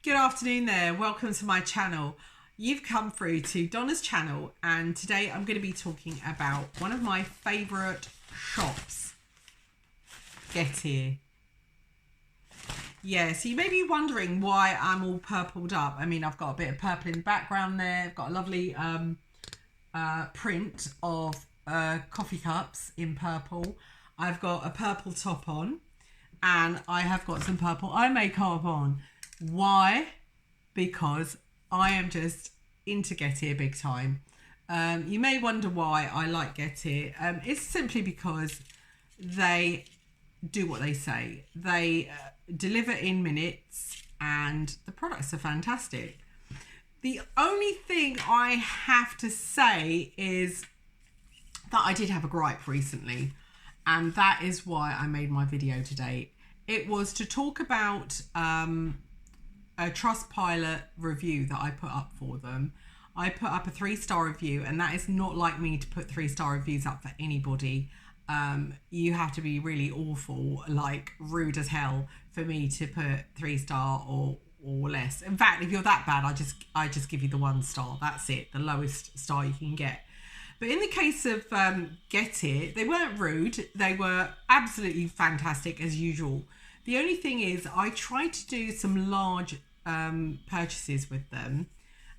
Good afternoon there. Welcome to my channel. You've come through to Donna's channel, and today I'm going to be talking about one of my favourite shops, Getir. Yeah, so you may be wondering why I'm all purpled up. I mean, I've got a bit of purple in the background there. I've got a lovely print of coffee cups in purple. I've got a purple top on, and I have got some purple eye makeup on. Why? Because I am just into Getir big time. You may wonder why I like Getir. It's simply because they do what they say. They deliver in minutes, and the products are fantastic. The only thing I have to say is that I did have a gripe recently, and that is why I made my video today. It was to talk about a Trustpilot review that I put up for them. I put up a 3-star review, and that is not like me to put 3-star reviews up for anybody. You have to be really awful, like rude as hell, for me to put 3-star or less. In fact, if you're that bad, I just give you the 1 star. That's it, the lowest star you can get. But in the case of Getir, they weren't rude. They were absolutely fantastic as usual. The only thing is, I tried to do some large purchases with them.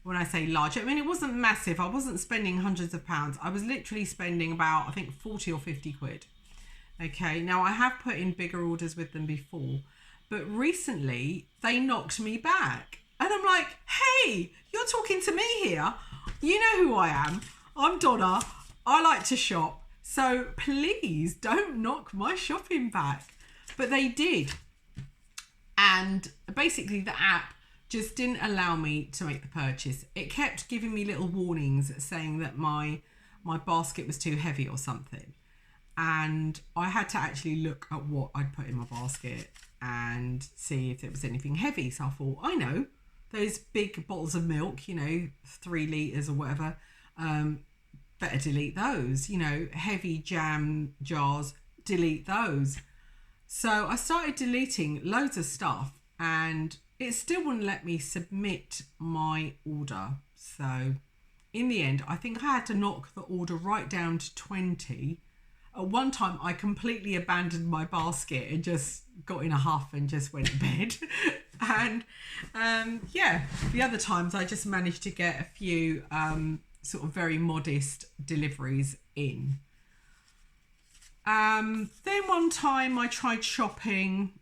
When I say large, I mean, it wasn't massive. I wasn't spending hundreds of pounds. I was literally spending about, I think, 40 or 50 quid. Okay, now I have put in bigger orders with them before, but recently they knocked me back. And I'm like, hey, you're talking to me here. You know who I am. I'm Donna. I like to shop. So please don't knock my shopping back. But they did. And basically the app just didn't allow me to make the purchase. It kept giving me little warnings saying that my basket was too heavy or something. And I had to actually look at what I'd put in my basket and see if there was anything heavy. So I thought, I know, those big bottles of milk, 3 litres or whatever, better delete those. Heavy jam jars, delete those. So I started deleting loads of stuff, and it still wouldn't let me submit my order. So in the end, I think I had to knock the order right down to 20. At one time, I completely abandoned my basket and just got in a huff and just went to bed. And the other times I just managed to get a few sort of very modest deliveries in. Then one time I tried shopping.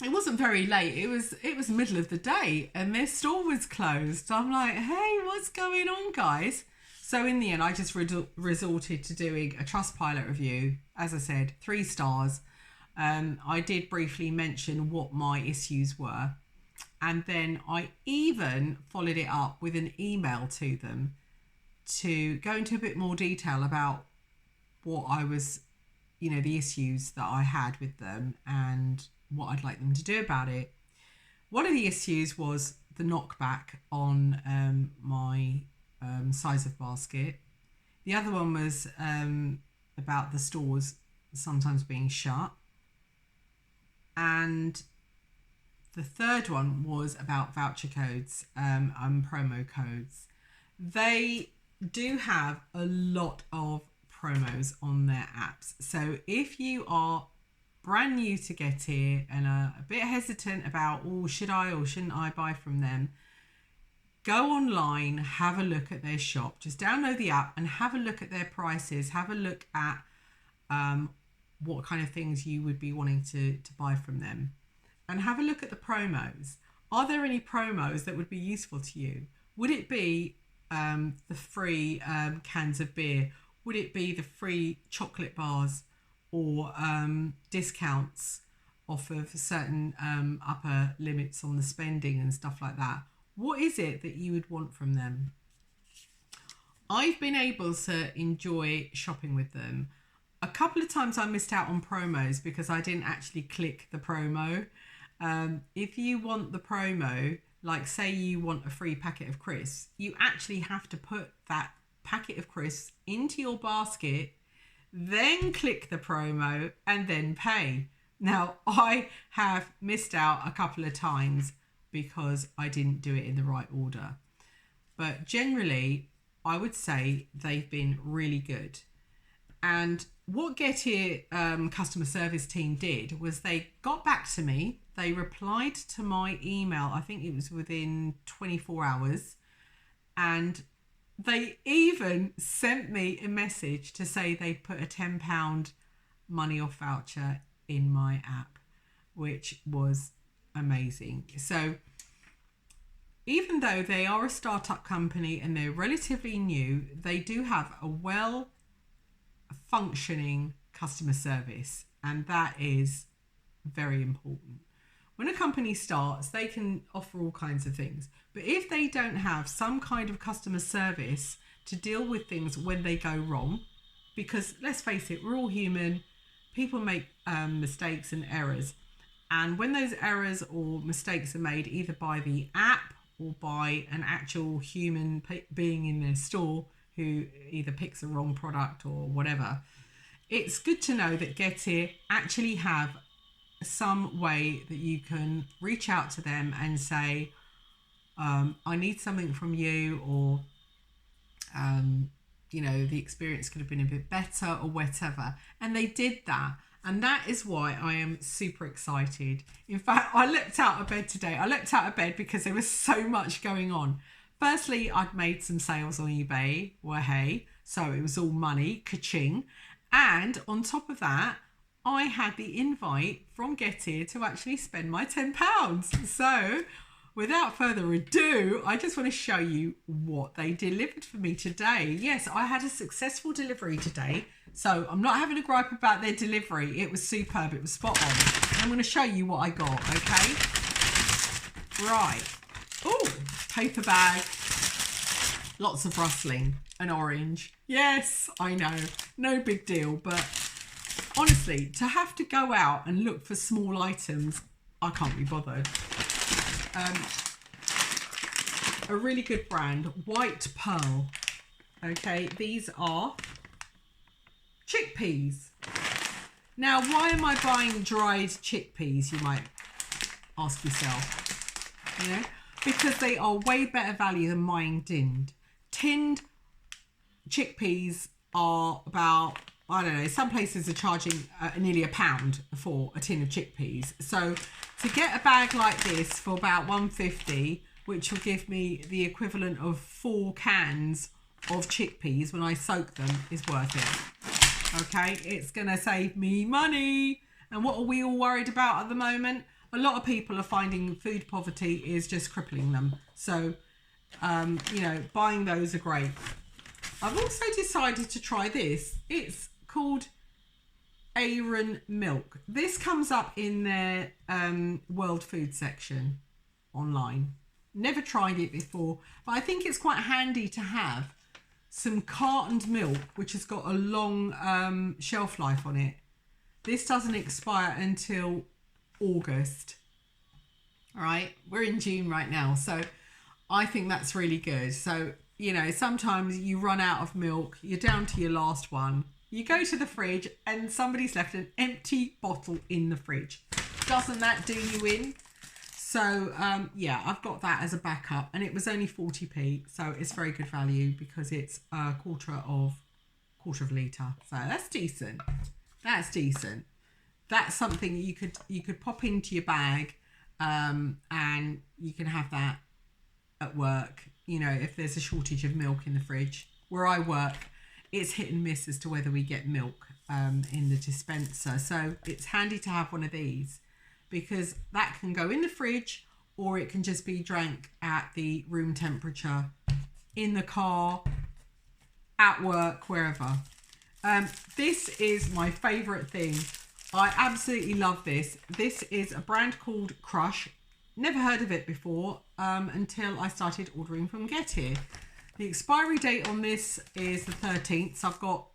It wasn't very late. It was middle of the day, and their store was closed. I'm like, hey, what's going on, guys? So in the end, I just resorted to doing a Trustpilot review. As I said, 3 stars. I did briefly mention what my issues were, and then I even followed it up with an email to them to go into a bit more detail about what I was, the issues that I had with them and what I'd like them to do about it. One of the issues was the knockback on my size of basket. The other one was about the stores sometimes being shut. And the third one was about voucher codes and promo codes. They do have a lot of promos on their apps. So if you are brand new to Getir and a bit hesitant about, should I or shouldn't I buy from them, go online, have a look at their shop. Just download the app and have a look at their prices. Have a look at what kind of things you would be wanting to buy from them. And have a look at the promos. Are there any promos that would be useful to you? Would it be the free cans of beer? Would it be the free chocolate bars, or discounts off of certain upper limits on the spending and stuff like that? What is it that you would want from them? I've been able to enjoy shopping with them. A couple of times I missed out on promos because I didn't actually click the promo. If you want the promo, like say you want a free packet of crisps, you actually have to put that packet of crisps into your basket, then click the promo and then pay. Now, I have missed out a couple of times because I didn't do it in the right order. But generally, I would say they've been really good. And what Getir customer service team did was they got back to me. They replied to my email. I think it was within 24 hours. And they even sent me a message to say they put a £10 money off voucher in my app, which was amazing. So even though they are a startup company and they're relatively new, they do have a well functioning customer service, and that is very important. When a company starts, they can offer all kinds of things, but if they don't have some kind of customer service to deal with things when they go wrong, because let's face it, we're all human, people make mistakes and errors, and when those errors or mistakes are made either by the app or by an actual human being in their store who either picks the wrong product or whatever, it's good to know that Getir actually have some way that you can reach out to them and say, I need something from you, or the experience could have been a bit better or whatever. And they did that. And that is why I am super excited. In fact, I leapt out of bed today. I leapt out of bed because there was so much going on. Firstly, I'd made some sales on eBay. Well, hey, so it was all money, ka-ching. And on top of that, I had the invite from Getir to actually spend my £10. So without further ado, I just want to show you what they delivered for me today. Yes, I had a successful delivery today. So I'm not having a gripe about their delivery. It was superb. It was spot on. I'm going to show you what I got, okay? Right. Oh, paper bag. Lots of rustling. An orange. Yes, I know. No big deal. But honestly, to have to go out and look for small items, I can't be bothered. A really good brand, White Pearl. Okay, these are chickpeas. Now, why am I buying dried chickpeas, you might ask yourself. Because they are way better value than mine tinned. Tinned chickpeas are about, I don't know, some places are charging nearly £1 for a tin of chickpeas. So to get a bag like this for about £1.50, which will give me the equivalent of 4 cans of chickpeas when I soak them, is worth it. Okay, it's going to save me money. And what are we all worried about at the moment? A lot of people are finding food poverty is just crippling them. So, buying those are great. I've also decided to try this. It's called Aran milk. This comes up in their world food section online. Never tried it before, but I think it's quite handy to have some cartoned milk, which has got a long shelf life on it. This doesn't expire until August. All right, we're in June right now, so I think that's really good. So, sometimes you run out of milk, you're down to your last one. You go to the fridge and somebody's left an empty bottle in the fridge. Doesn't that do you in? So, I've got that as a backup, and it was only 40p. So it's very good value because it's a quarter of a litre. So that's decent. That's decent. That's something you could pop into your bag, and you can have that at work. If there's a shortage of milk in the fridge. Where I work, it's hit and miss as to whether we get milk in the dispenser. So it's handy to have one of these, because that can go in the fridge, or it can just be drank at the room temperature, in the car, at work, wherever. This is my favourite thing. I absolutely love this. This is a brand called Crush. Never heard of it before until I started ordering from Getir. The expiry date on this is the 13th. So I've got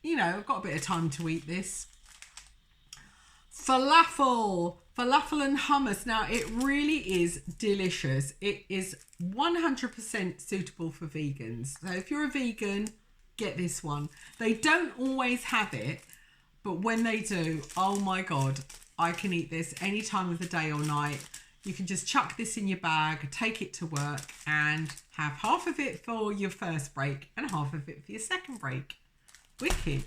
a bit of time to eat this. Falafel and hummus. Now, it really is delicious. It is 100% suitable for vegans. So if you're a vegan, get this one. They don't always have it, but when they do, oh my God, I can eat this any time of the day or night. You can just chuck this in your bag, take it to work, and have half of it for your first break and half of it for your second break. Wicked.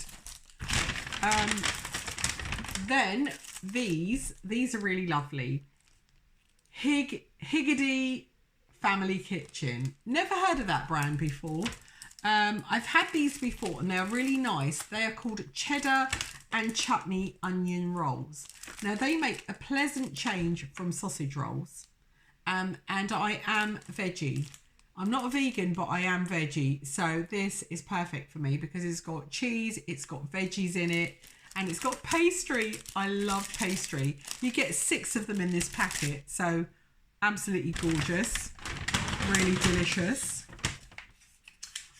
Then these are really lovely. Higgity Family Kitchen. Never heard of that brand before. I've had these before and they're really nice. They are called Cheddar and Chutney onion rolls. Now they make a pleasant change from sausage rolls. And I am veggie. I'm not a vegan, but I am veggie. So this is perfect for me because it's got cheese, it's got veggies in it, and it's got pastry. I love pastry. You get 6 of them in this packet. So absolutely gorgeous. Really delicious.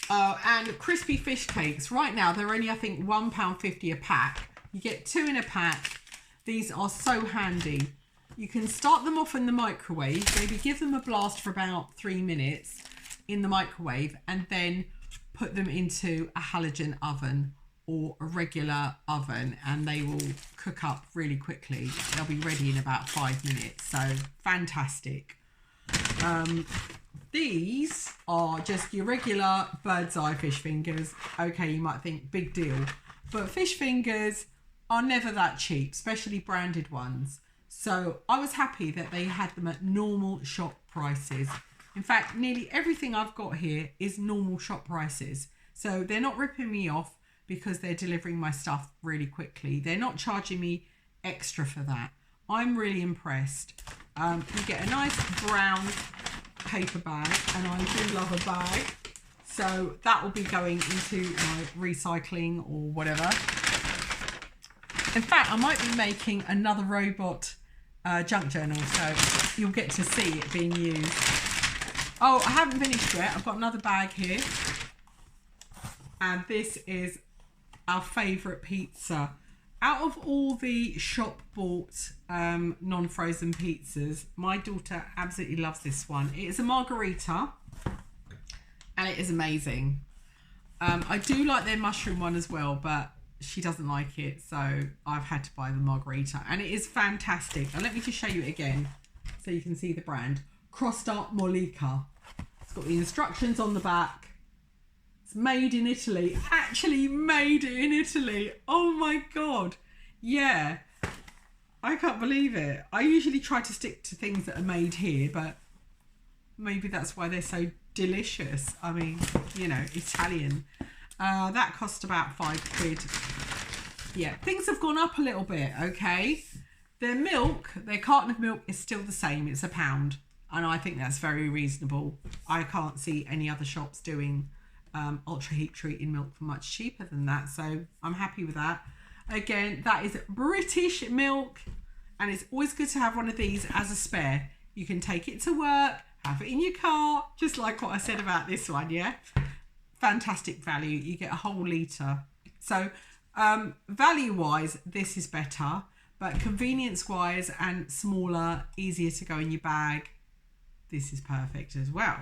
And crispy fish cakes. Right now, they're only, I think, £1.50 a pack. You get 2 in a pack. These are so handy. You can start them off in the microwave. Maybe give them a blast for about 3 minutes in the microwave and then put them into a halogen oven or a regular oven and they will cook up really quickly. They'll be ready in about 5 minutes. So fantastic. These are just your regular bird's eye fish fingers. Okay, you might think big deal, but fish fingers are never that cheap, especially branded ones. So I was happy that they had them at normal shop prices. In fact, nearly everything I've got here is normal shop prices. So they're not ripping me off because they're delivering my stuff really quickly. They're not charging me extra for that. I'm really impressed. You get a nice brown paper bag, and I do love a bag. So that will be going into my recycling or whatever. In fact, I might be making another robot junk journal, so you'll get to see it being used. Oh, I haven't finished yet. I've got another bag here. And this is our favourite pizza. Out of all the shop bought non-frozen pizzas, my daughter absolutely loves this one. It is a margarita and it is amazing. I do like their mushroom one as well, but she doesn't like it, so I've had to buy the margarita and it is fantastic. And let me just show you it again so you can see the brand. Crosta Mollica. It's got the instructions on the back. It's made in Italy. Actually made in Italy. Oh my God. Yeah. I can't believe it. I usually try to stick to things that are made here, but maybe that's why they're so delicious. I mean, you know, Italian. That cost about £5. Yeah, things have gone up a little bit, okay? Their milk, their carton of milk is still the same. It's £1. And I think that's very reasonable. I can't see any other shops doing ultra heat treating milk for much cheaper than that. So I'm happy with that. Again, that is British milk. And it's always good to have one of these as a spare. You can take it to work, have it in your car, just like what I said about this one, yeah? Fantastic value. You get a whole litre. So value-wise, this is better. But convenience-wise and smaller, easier to go in your bag, this is perfect as well.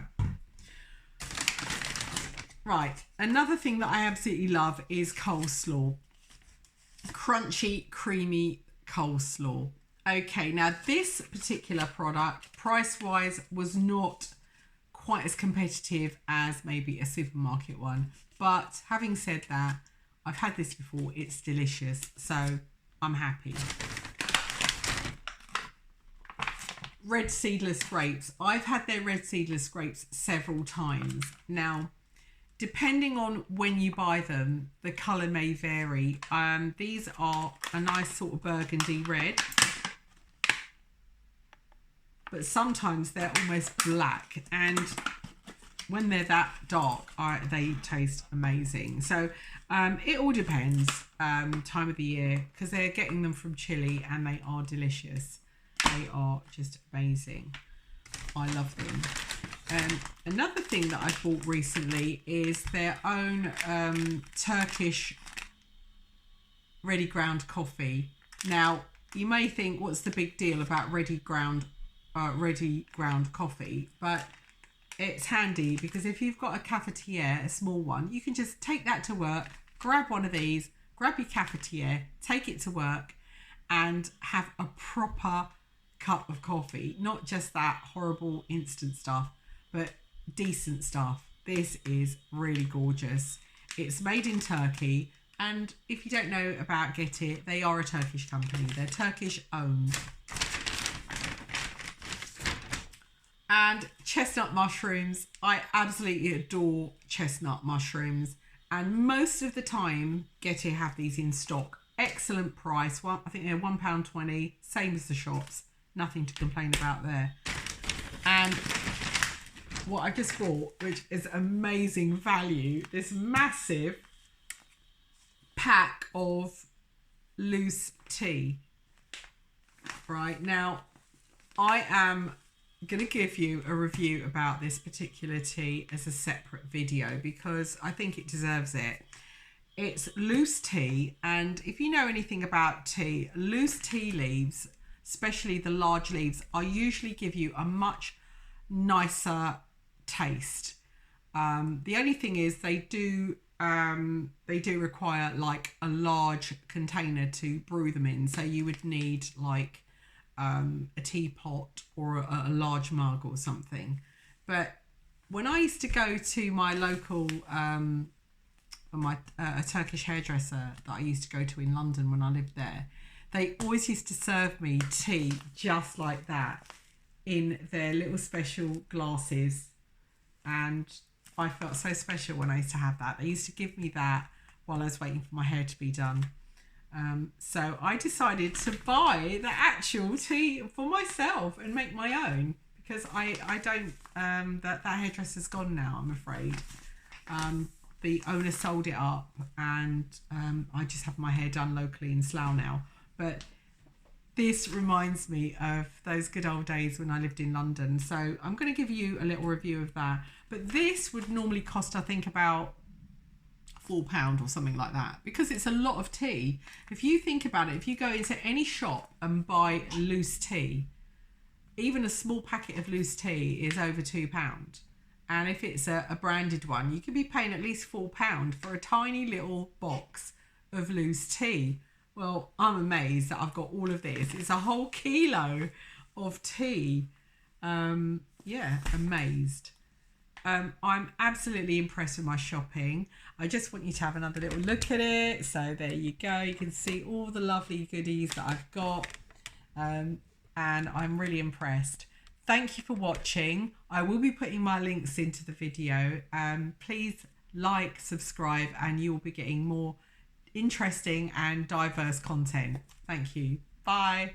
Right, another thing that I absolutely love is coleslaw. Crunchy, creamy coleslaw. Okay, now this particular product, price-wise, was not quite as competitive as maybe a supermarket one. But having said that, I've had this before. It's delicious, so I'm happy. Red Seedless Grapes. I've had their Red Seedless Grapes several times. Now, depending on when you buy them, the colour may vary. These are a nice sort of burgundy red. But sometimes they're almost black. And when they're that dark, they taste amazing. So it all depends, time of the year, because they're getting them from Chile and they are delicious. They are just amazing. I love them. Another thing that I bought recently is their own Turkish ready ground coffee. Now, you may think, what's the big deal about ready ground coffee? But it's handy because if you've got a cafetiere, a small one, you can just take that to work, grab one of these, grab your cafetiere, take it to work and have a proper cup of coffee. Not just that horrible instant stuff, but decent stuff. This is really gorgeous. It's made in Turkey, and if you don't know about Getir, they are a Turkish company. They're Turkish owned. And chestnut mushrooms. I absolutely adore chestnut mushrooms, and most of the time Getir have these in stock. Excellent price. Well, I think they're £1.20, same as the shops. Nothing to complain about there. And what I just bought, which is amazing value, this massive pack of loose tea. Right, now I am going to give you a review about this particular tea as a separate video because I think it deserves it. It's loose tea, and if you know anything about tea, loose tea leaves, especially the large leaves, are usually give you a much nicer taste. The only thing is they do require like a large container to brew them in, so you would need like a teapot or a large mug or something. But when I used to go to my local a Turkish hairdresser that I used to go to in London when I lived there, they always used to serve me tea just like that in their little special glasses, and I felt so special when I used to have that. They used to give me that while I was waiting for my hair to be done. So I decided to buy the actual tea for myself and make my own, because I don't, that hairdresser's gone now, I'm afraid. The owner sold it up, and I just have my hair done locally in Slough now. But this reminds me of those good old days when I lived in London. So I'm going to give you a little review of that. But this would normally cost, I think, about £4 or something like that, because it's a lot of tea. If you think about it, if you go into any shop and buy loose tea, even a small packet of loose tea is over £2. And if it's a branded one, you could be paying at least £4 for a tiny little box of loose tea. Well, I'm amazed that I've got all of this. It's a whole kilo of tea. Yeah, amazed. I'm absolutely impressed with my shopping. I just want you to have another little look at it. So there you go. You can see all the lovely goodies that I've got. And I'm really impressed. Thank you for watching. I will be putting my links into the video. Please like, subscribe, and you will be getting more interesting and diverse content. Thank you. Bye.